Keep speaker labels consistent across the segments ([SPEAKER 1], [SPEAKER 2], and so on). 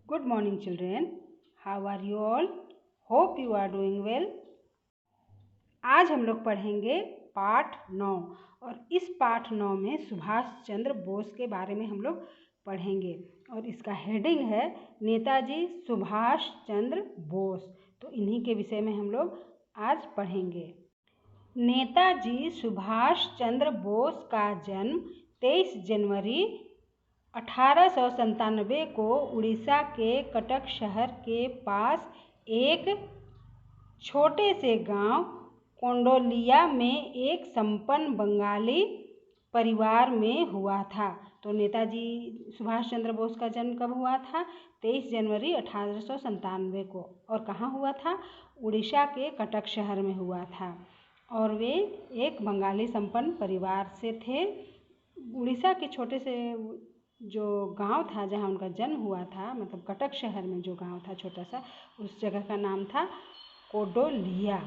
[SPEAKER 1] Good morning, children. How are you all? Hope you are doing well. आज हम लोग पढ़ेंगे पाठ 9 और इस पाठ 9 में सुभाष चंद्र बोस के बारे में हम लोग पढ़ेंगे और इसका हेडिंग है नेताजी सुभाष चंद्र बोस। तो इन्हीं के विषय में हम लोग आज पढ़ेंगे। नेताजी सुभाष चंद्र बोस का जन्म 23 जनवरी 1897 को उड़ीसा के कटक शहर के पास एक छोटे से गांव कोंडोलिया में एक संपन्न बंगाली परिवार में हुआ था। तो नेताजी सुभाष चंद्र बोस का जन्म कब हुआ था? 23 जनवरी 1897 को। और कहाँ हुआ था? उड़ीसा के कटक शहर में हुआ था और वे एक बंगाली संपन्न परिवार से थे। उड़ीसा के छोटे से जो गांव था जहां उनका जन्म हुआ था, मतलब कटक शहर में जो गांव था छोटा सा, उस जगह का नाम था कोंडोलिया।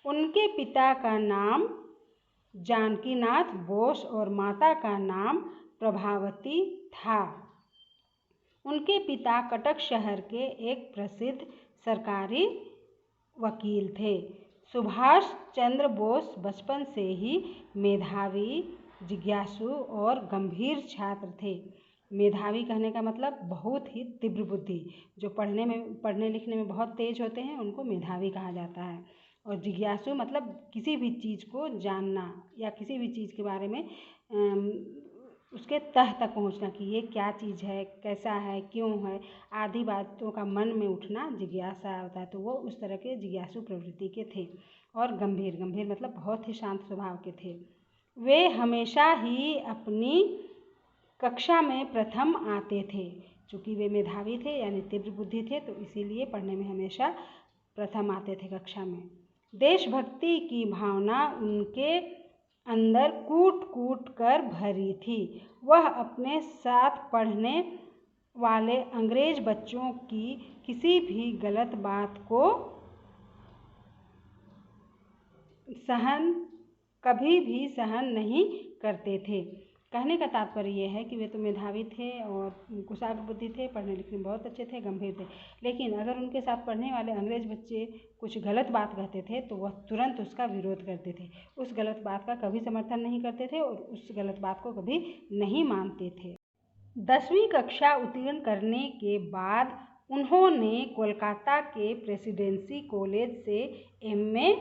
[SPEAKER 1] उनके पिता का नाम जानकीनाथ बोस और माता का नाम प्रभावती था। उनके पिता कटक शहर के एक प्रसिद्ध सरकारी वकील थे। सुभाष चंद्र बोस बचपन से ही मेधावी, जिज्ञासु और गंभीर छात्र थे। मेधावी कहने का मतलब बहुत ही तीव्र बुद्धि, जो पढ़ने लिखने में बहुत तेज होते हैं उनको मेधावी कहा जाता है। और जिज्ञासु मतलब किसी भी चीज़ को जानना या किसी भी चीज़ के बारे में उसके तह तक पहुंचना कि ये क्या चीज़ है, कैसा है, क्यों है, आदि बातों का मन में उठना जिज्ञासा होता है। तो वो उस तरह के जिज्ञासु प्रवृत्ति के थे। और गंभीर मतलब बहुत ही शांत स्वभाव के थे। वे हमेशा ही अपनी कक्षा में प्रथम आते थे। चूँकि वे मेधावी थे यानी तीव्र बुद्धि थे, तो इसीलिए पढ़ने में हमेशा प्रथम आते थे कक्षा में। देशभक्ति की भावना उनके अंदर कूट कूट कर भरी थी। वह अपने साथ पढ़ने वाले अंग्रेज बच्चों की किसी भी गलत बात को कभी भी सहन नहीं करते थे। कहने का तात्पर्य यह है कि वे तो मेधावी थे और कुशाग्र बुद्धि थे, पढ़ने लिखने में बहुत अच्छे थे, गंभीर थे, लेकिन अगर उनके साथ पढ़ने वाले अंग्रेज बच्चे कुछ गलत बात कहते थे तो वह तुरंत उसका विरोध करते थे। उस गलत बात का कभी समर्थन नहीं करते थे और उस गलत बात को कभी नहीं मानते थे। 10वीं कक्षा उत्तीर्ण करने के बाद उन्होंने कोलकाता के प्रेसिडेंसी कॉलेज से MA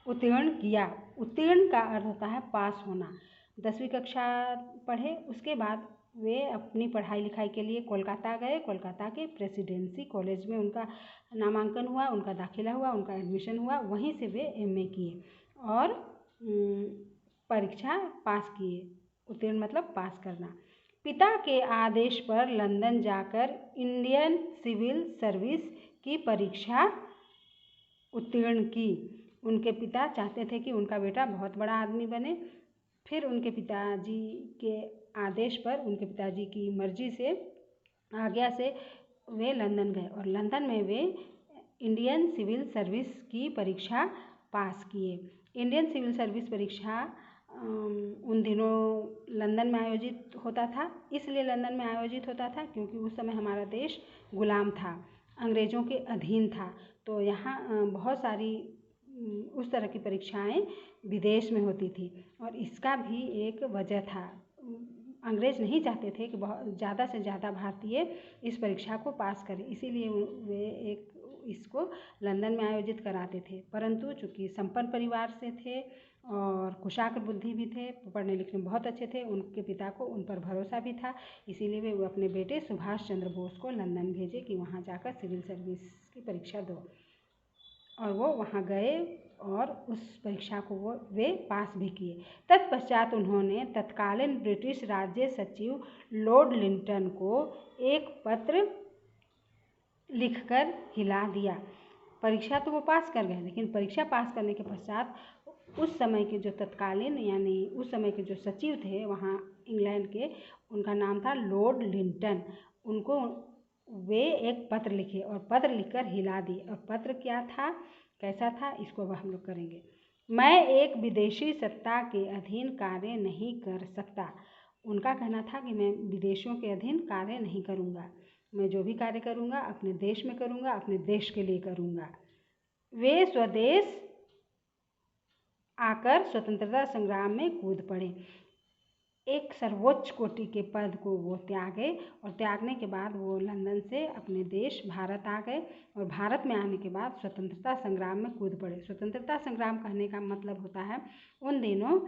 [SPEAKER 1] उत्तीर्ण किया। उत्तीर्ण का अर्थ होता है पास होना। 10वीं कक्षा पढ़े, उसके बाद वे अपनी पढ़ाई लिखाई के लिए कोलकाता गए। कोलकाता के प्रेसिडेंसी कॉलेज में उनका नामांकन हुआ, उनका दाखिला हुआ, उनका एडमिशन हुआ। वहीं से वे MA किए और परीक्षा पास किए। उत्तीर्ण मतलब पास करना। पिता के आदेश पर लंदन जाकर इंडियन सिविल सर्विस की परीक्षा उत्तीर्ण की। उनके पिता चाहते थे कि उनका बेटा बहुत बड़ा आदमी बने। फिर उनके पिताजी के आदेश पर, उनके पिताजी की मर्जी से, आज्ञा से वे लंदन गए और लंदन में वे इंडियन सिविल सर्विस की परीक्षा पास किए। इंडियन सिविल सर्विस परीक्षा उन दिनों लंदन में आयोजित होता था। इसलिए लंदन में आयोजित होता था क्योंकि उस समय हमारा देश गुलाम था, अंग्रेज़ों के अधीन था। तो यहाँ बहुत सारी उस तरह की परीक्षाएं विदेश में होती थी और इसका भी एक वजह था। अंग्रेज़ नहीं चाहते थे कि बहुत ज़्यादा से ज़्यादा भारतीय इस परीक्षा को पास करें, इसीलिए वे इसको लंदन में आयोजित कराते थे। परंतु चूँकि संपन्न परिवार से थे और कुशाग्र बुद्धि भी थे, पढ़ने लिखने में बहुत अच्छे थे, उनके पिता को उन पर भरोसा भी था, इसीलिए वे अपने बेटे सुभाष चंद्र बोस को लंदन भेजे कि वहाँ जाकर सिविल सर्विस की परीक्षा दो। और वो वहाँ गए और उस परीक्षा को वे पास भी किए। तत्पश्चात उन्होंने तत्कालीन ब्रिटिश राज्य सचिव लॉर्ड लिंटन को एक पत्र लिखकर हिला दिया। परीक्षा तो वो पास कर गए, लेकिन परीक्षा पास करने के पश्चात उस समय के जो तत्कालीन यानी उस समय के जो सचिव थे वहाँ इंग्लैंड के, उनका नाम था लॉर्ड लिंटन। उनको वे एक पत्र लिखे और पत्र लिखकर हिला दिए। और पत्र क्या था, कैसा था, इसको अब हम लोग करेंगे। मैं एक विदेशी सत्ता के अधीन कार्य नहीं कर सकता। उनका कहना था कि मैं विदेशियों के अधीन कार्य नहीं करूँगा, मैं जो भी कार्य करूँगा अपने देश में करूँगा, अपने देश के लिए करूँगा। वे स्वदेश आकर स्वतंत्रता संग्राम में कूद पड़े। एक सर्वोच्च कोटि के पद को वो त्यागे और त्यागने के बाद वो लंदन से अपने देश भारत आ गए और भारत में आने के बाद स्वतंत्रता संग्राम में कूद पड़े। स्वतंत्रता संग्राम कहने का मतलब होता है उन दिनों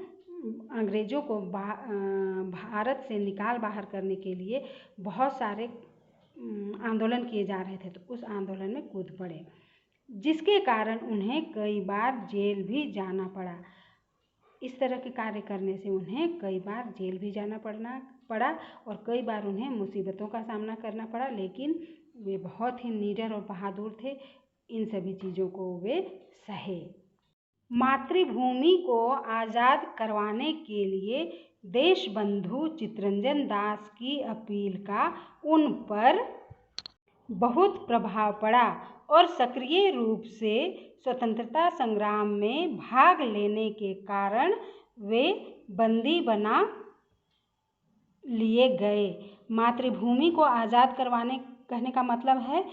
[SPEAKER 1] अंग्रेज़ों को भारत से निकाल बाहर करने के लिए बहुत सारे आंदोलन किए जा रहे थे, तो उस आंदोलन में कूद पड़े, जिसके कारण उन्हें कई बार जेल भी जाना पड़ा। इस तरह के कार्य करने से उन्हें कई बार जेल भी जाना पड़ा और कई बार उन्हें मुसीबतों का सामना करना पड़ा, लेकिन वे बहुत ही निडर और बहादुर थे। इन सभी चीज़ों को वे सहे। मातृभूमि को आज़ाद करवाने के लिए देशबंधु चित्तरंजन दास की अपील का उन पर बहुत प्रभाव पड़ा और सक्रिय रूप से स्वतंत्रता संग्राम में भाग लेने के कारण वे बंदी बना लिए गए। मातृभूमि को आज़ाद करवाने कहने का मतलब है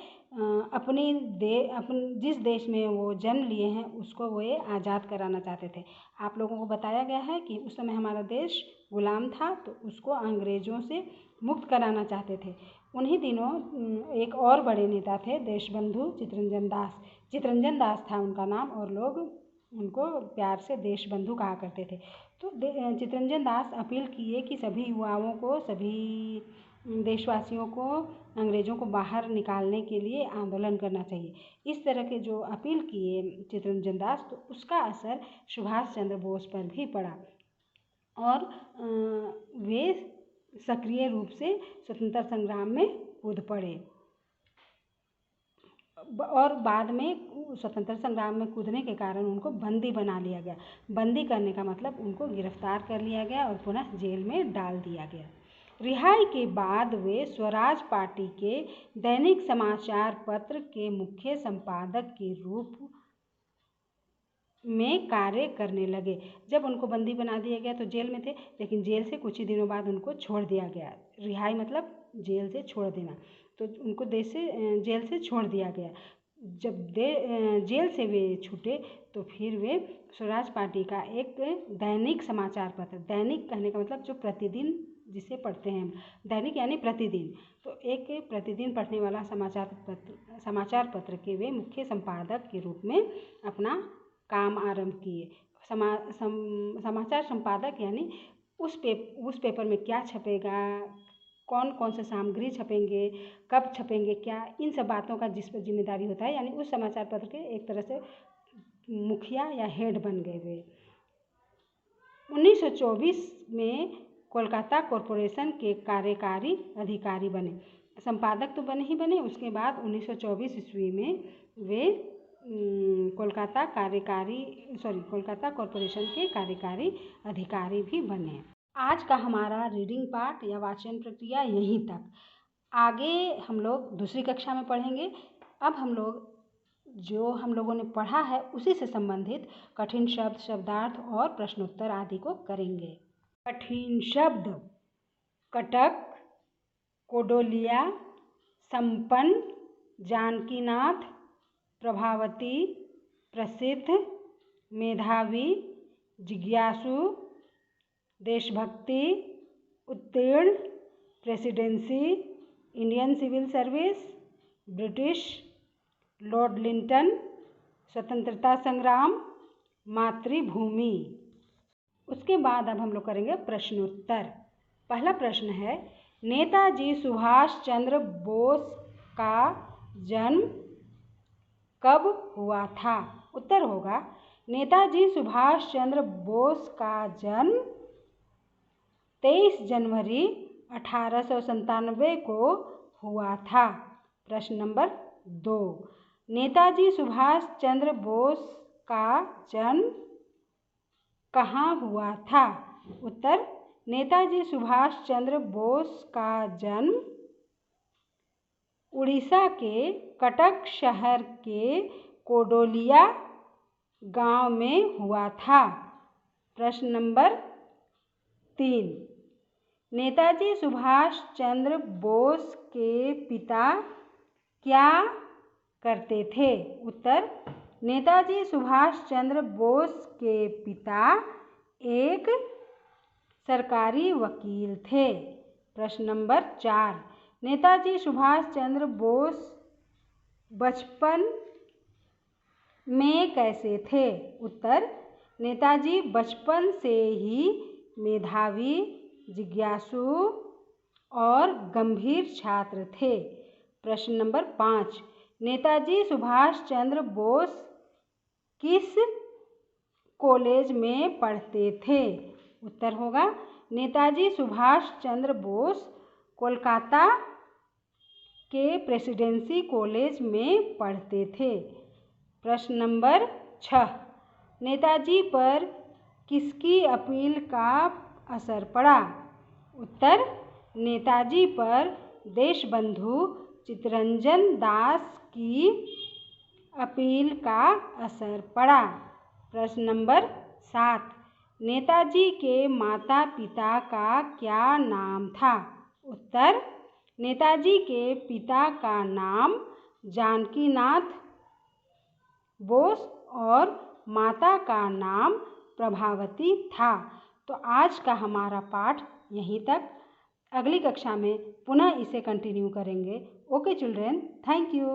[SPEAKER 1] जिस देश में वो जन्म लिए हैं उसको वे आज़ाद कराना चाहते थे। आप लोगों को बताया गया है कि उस समय हमारा देश गुलाम था, तो उसको अंग्रेज़ों से मुक्त कराना चाहते थे। उन्हीं दिनों एक और बड़े नेता थे देशबंधु चित्तरंजन दास। चित्तरंजन दास था उनका नाम और लोग उनको प्यार से देशबंधु कहा करते थे। तो चित्तरंजन दास अपील किए कि सभी युवाओं को, सभी देशवासियों को अंग्रेज़ों को बाहर निकालने के लिए आंदोलन करना चाहिए। इस तरह के जो अपील किए चित्तरंजन दास, तो उसका असर सुभाष चंद्र बोस पर भी पड़ा और वे सक्रिय रूप से स्वतंत्रता संग्राम में कूद पड़े और बाद में स्वतंत्रता संग्राम में कूदने के कारण उनको बंदी बना लिया गया। बंदी करने का मतलब उनको गिरफ्तार कर लिया गया और पुनः जेल में डाल दिया गया। रिहाई के बाद वे स्वराज पार्टी के दैनिक समाचार पत्र के मुख्य संपादक के रूप में कार्य करने लगे। जब उनको बंदी बना दिया गया तो जेल में थे, लेकिन जेल से कुछ ही दिनों बाद उनको छोड़ दिया गया। रिहाई मतलब जेल से छोड़ देना, तो उनको जेल से छोड़ दिया गया। जब जेल से वे छूटे तो फिर वे स्वराज पार्टी का एक दैनिक समाचार पत्र, दैनिक कहने का मतलब जो प्रतिदिन जिसे पढ़ते हैं, दैनिक यानी प्रतिदिन, तो एक प्रतिदिन पढ़ने वाला समाचार पत्र के वे मुख्य संपादक के रूप में अपना काम आरंभ किए। समाचार संपादक यानी उस पेपर में क्या छपेगा, कौन कौन से सामग्री छपेंगे, कब छपेंगे, क्या, इन सब बातों का जिस पर जिम्मेदारी होता है, यानी उस समाचार पत्र के एक तरह से मुखिया या हेड बन गए वे। 1924 में कोलकाता कॉरपोरेशन के कार्यकारी अधिकारी बने। संपादक तो बने ही बने, उसके बाद 1924 ईस्वी में वे कोलकाता कॉरपोरेशन के कार्यकारी अधिकारी भी बने। आज का हमारा रीडिंग पार्ट या वाचन प्रक्रिया यहीं तक। आगे हम लोग दूसरी कक्षा में पढ़ेंगे। अब हम लोगों ने पढ़ा है उसी से संबंधित कठिन शब्द, शब्दार्थ और प्रश्नोत्तर आदि को करेंगे। कठिन शब्द: कटक, कोडोलिया, संपन्न, जानकीनाथ, प्रभावती, प्रसिद्ध, मेधावी, जिज्ञासु, देशभक्ति, उत्तीर्ण, presidency, Indian civil service, British, lord Lytton, स्वतंत्रता संग्राम, मातृभूमि। उसके बाद अब हम लोग करेंगे प्रश्नोत्तर। पहला प्रश्न है, नेताजी सुभाष चंद्र बोस का जन्म कब हुआ था? उत्तर होगा, नेताजी सुभाष चंद्र बोस का जन्म 23 जनवरी 1897 को हुआ था। प्रश्न नंबर 2, नेताजी सुभाष चंद्र बोस का जन्म कहाँ हुआ था? उत्तर, नेताजी सुभाष चंद्र बोस का जन्म उड़ीसा के कटक शहर के कोडोलिया गांव में हुआ था। प्रश्न नंबर 3, नेताजी सुभाष चंद्र बोस के पिता क्या करते थे? उत्तर, नेताजी सुभाष चंद्र बोस के पिता एक सरकारी वकील थे। प्रश्न नंबर 4, नेताजी सुभाष चंद्र बोस बचपन में कैसे थे? उत्तर, नेताजी बचपन से ही मेधावी, जिज्ञासु और गंभीर छात्र थे। प्रश्न नंबर 5, नेताजी सुभाष चंद्र बोस किस कॉलेज में पढ़ते थे? उत्तर होगा, नेताजी सुभाष चंद्र बोस कोलकाता के प्रेसिडेंसी कॉलेज में पढ़ते थे। प्रश्न नंबर 6, नेताजी पर किसकी अपील का असर पड़ा? उत्तर, नेताजी पर देशबंधु चित्तरंजन दास की अपील का असर पड़ा। प्रश्न नंबर 7, नेताजी के माता पिता का क्या नाम था? उत्तर, नेताजी के पिता का नाम जानकीनाथ बोस और माता का नाम प्रभावती था। तो आज का हमारा पाठ यहीं तक। अगली कक्षा में पुनः इसे कंटिन्यू करेंगे। Okay children, thank you.